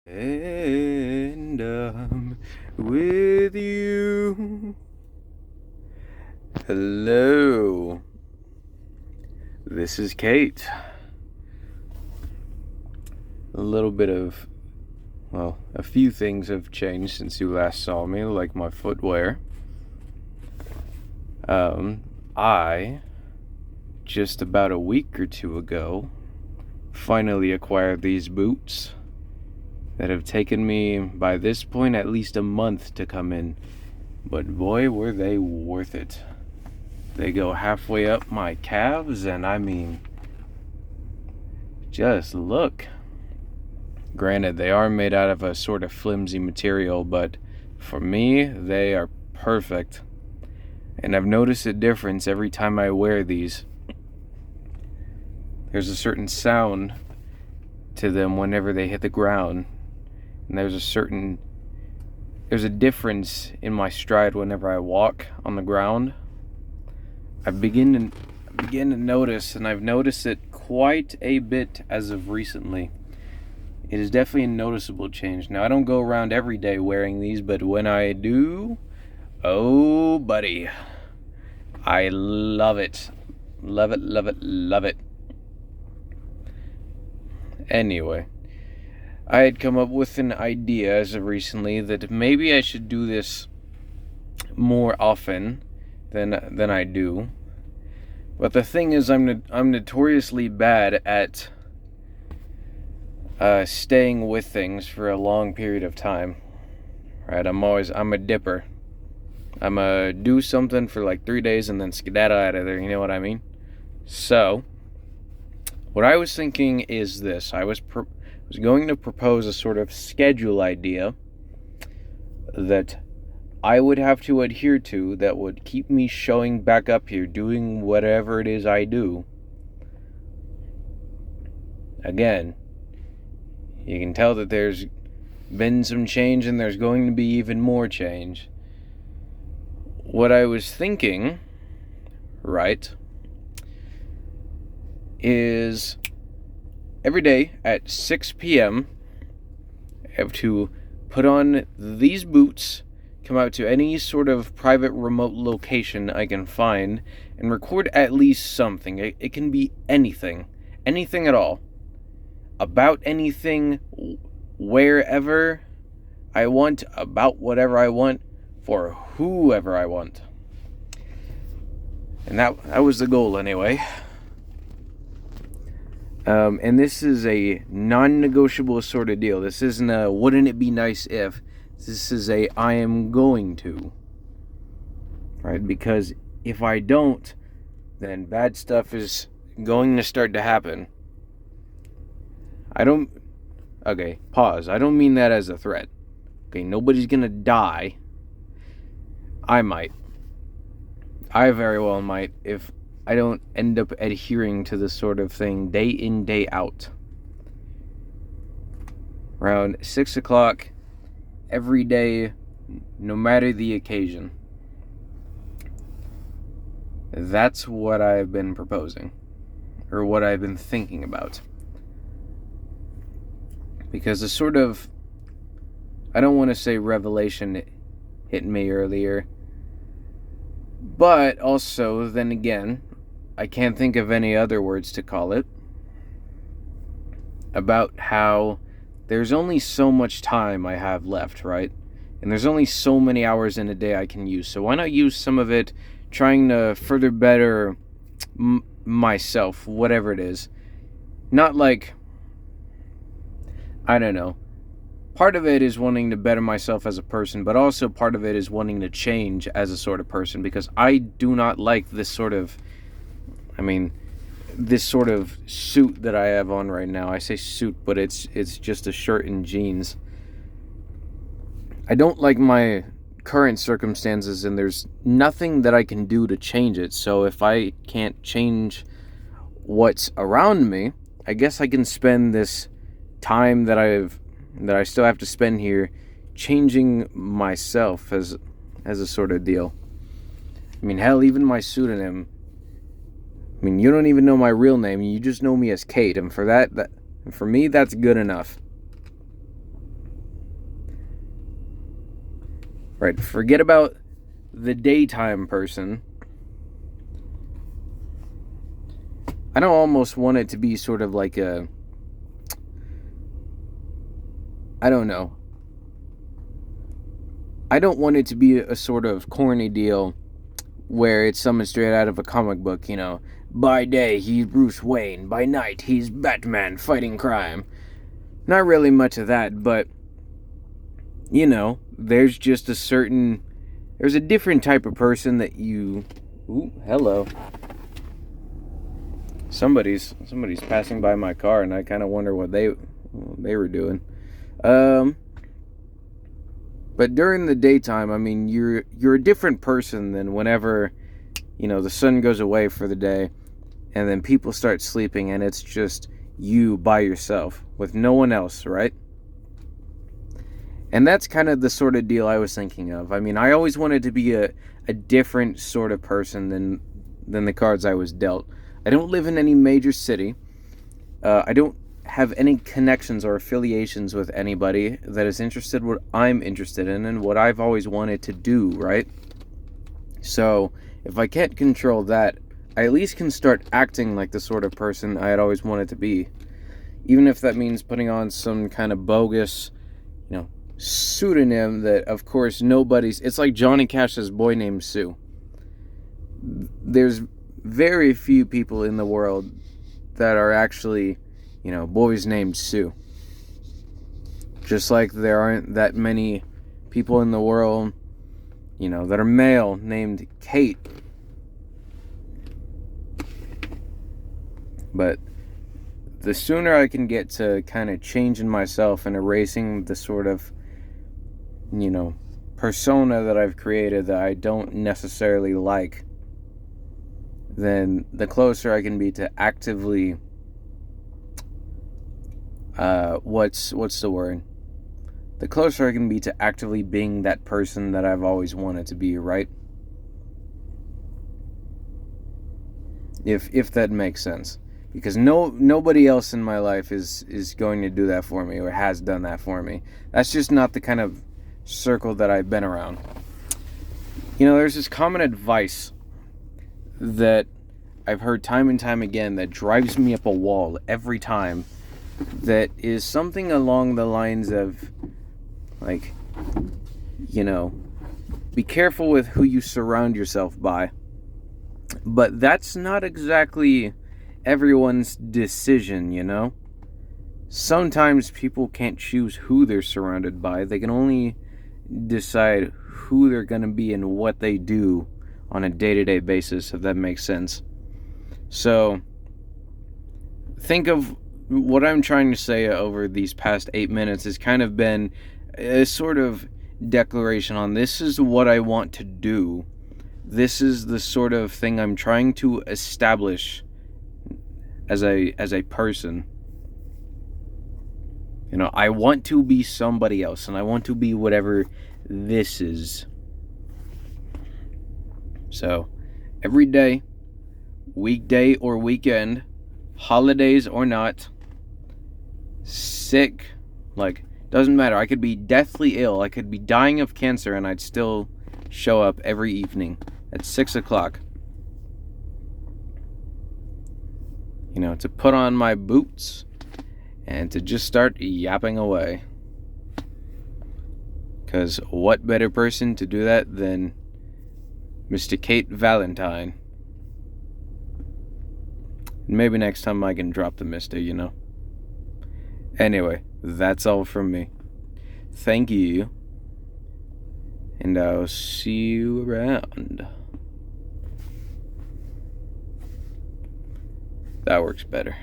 And I'm with you. Hello. This is Kate. A few things have changed since you last saw me, like my footwear. I, just about a week or two ago, finally acquired these boots that have taken me, by this point, at least a month to come in. But boy, were they worth it. They go halfway up my calves, and I mean, just look. Granted, they are made out of a sort of flimsy material, but for me, they are perfect. And I've noticed a difference every time I wear these. There's a certain sound to them whenever they hit the ground. And there's a difference in my stride whenever I walk on the ground. I begin to notice, and I've noticed it quite a bit as of recently. It is definitely a noticeable change. Now, I don't go around every day wearing these, but when I do, oh, buddy, I love it. Love it, love it, love it. Anyway, I had come up with an idea as of recently that maybe I should do this more often than I do. But the thing is, I'm notoriously bad at staying with things for a long period of time. Right? I'm a dipper. I'm a do something for like 3 days and then skedaddle out of there. You know what I mean? So, what I was thinking is this. I was going to propose a sort of schedule idea that I would have to adhere to that would keep me showing back up here, doing whatever it is I do. Again, you can tell that there's been some change and there's going to be even more change. What I was thinking, right, is every day at 6 p.m. I have to put on these boots, come out to any sort of private remote location I can find, and record at least something. It can be anything at all, about anything, wherever I want, about whatever I want, for whoever I want. And that was the goal anyway. And this is a non-negotiable sort of deal. This isn't a wouldn't it be nice if. This is a I am going to. Right? Because if I don't, then bad stuff is going to start to happen. Okay, pause. I don't mean that as a threat. Okay, nobody's gonna die. I might. I very well might if I don't end up adhering to this sort of thing day in, day out. Around 6 o'clock every day, no matter the occasion. That's what I've been proposing, or what I've been thinking about. Because a sort of, I don't want to say revelation hit me earlier, but also, then again, I can't think of any other words to call it, about how there's only so much time I have left, right? And there's only so many hours in a day I can use. So why not use some of it trying to further better myself, whatever it is. Not like, I don't know. Part of it is wanting to better myself as a person, but also part of it is wanting to change as a sort of person, because I do not like this sort of suit that I have on right now. I say suit, but it's just a shirt and jeans. I don't like my current circumstances, and there's nothing that I can do to change it. So if I can't change what's around me, I guess I can spend this time that I still have to spend here changing myself as a sort of deal. I mean, hell, even my pseudonym. I mean, you don't even know my real name. You just know me as Kate, and for me, that's good enough. Right, forget about the daytime person. I don't almost want it to be sort of like a, I don't know. I don't want it to be a sort of corny deal where it's someone straight out of a comic book, you know. By day, he's Bruce Wayne. By night, he's Batman fighting crime. Not really much of that, but, you know, there's just a certain... There's a different type of person that you... Ooh, hello. Somebody's passing by my car, and I kind of wonder what they were doing. But during the daytime, I mean, you're a different person than whenever, you know, the sun goes away for the day, and then people start sleeping, and it's just you by yourself with no one else, right? And that's kind of the sort of deal I was thinking of. I mean, I always wanted to be a different sort of person than the cards I was dealt. I don't live in any major city. I don't have any connections or affiliations with anybody that is interested in what I'm interested in and what I've always wanted to do, right? So, if I can't control that, I at least can start acting like the sort of person I had always wanted to be. Even if that means putting on some kind of bogus, you know, pseudonym that, of course, nobody's... It's like Johnny Cash's Boy Named Sue. There's very few people in the world that are actually, you know, boys named Sue. Just like there aren't that many people in the world, you know, that are male named Kate. But the sooner I can get to kind of changing myself and erasing the sort of, you know, persona that I've created that I don't necessarily like, then the closer I can be to actively, what's the word? The closer I can be to actively being that person that I've always wanted to be, right? If that makes sense. Because nobody else in my life is going to do that for me or has done that for me. That's just not the kind of circle that I've been around. You know, there's this common advice that I've heard time and time again that drives me up a wall every time, that is something along the lines of, like, you know, be careful with who you surround yourself by. But that's not exactly everyone's decision, you know? Sometimes people can't choose who they're surrounded by. They can only decide who they're going to be and what they do on a day-to-day basis, if that makes sense. So, think of what I'm trying to say over these past 8 minutes has kind of been a sort of declaration on this is what I want to do. This is the sort of thing I'm trying to establish as a person. You know, I want to be somebody else, and I want to be whatever this is. So, every day, weekday or weekend, holidays or not, sick, like, doesn't matter. I could be deathly ill, I could be dying of cancer, and I'd still show up every evening at 6 o'clock. You know, to put on my boots and to just start yapping away. Because what better person to do that than Mr. Kate Valentine? Maybe next time I can drop the Mr., you know. Anyway, that's all from me. Thank you. And I'll see you around. That works better.